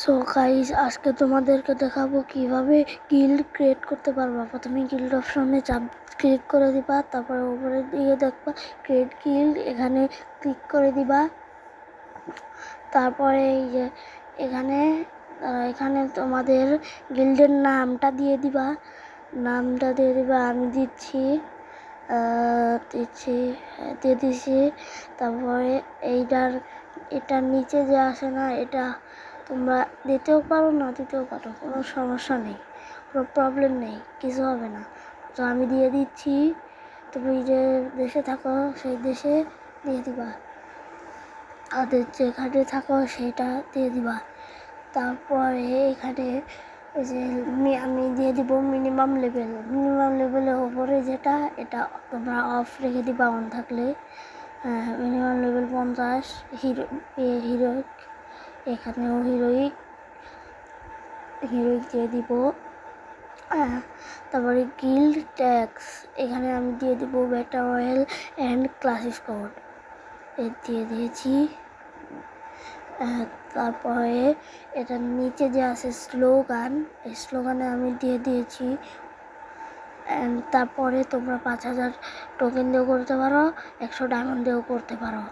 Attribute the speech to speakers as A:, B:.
A: So guys, আজকে তোমাদেরকে দেখাবো কিভাবে গিল্ড ক্রিয়েট করতে পারবা। প্রথমে গিল্ড অপশনে চাপ ক্লিক করে দিবা, তারপরে উপরের দিকে দেখবা ক্রিয়েট গিল্ড, এখানে ক্লিক করে দিবা। তারপরে এই যে এখানে এখানে তোমাদের গিল্ডের নামটা দিয়ে দিবা। আমি দিচ্ছি দিয়ে দিছি। তারপরে এটার নিচে যে আসে না, এটা তোমরা দিতেও পারো, না দিতেও পারো, কোনো সমস্যা নেই, কোনো প্রবলেম নেই, কিছু হবে না। তো আমি দিয়ে দিচ্ছি। তুমি যে দেশে থাকো সেই দেশে দিয়ে দিবা, আর যেখানে থাকো সেটা দিয়ে দিবা। তারপরে এখানে ওই যে আমি দিয়ে দিব মিনিমাম লেভেলের ওপরে যেটা, এটা তোমরা অফ রেখে দিবা অন থাকলে। Minimum level 50। হিরোইক, এখানেও হিরোইক দিয়ে দিব। তারপরে গিল্ড ট্যাক্স, এখানে আমি দিয়ে দিব battle royale and classic squad, দিয়ে দিয়েছি। তারপরে এটার নিচে যে আছে স্লোগান, এই স্লোগানে আমি দিয়ে দিয়েছি। তারপরে তোমরা 5000 টোকেন দিয়েও করতে পারো, 100 ডায়মন্ড দিয়েও করতে পারো।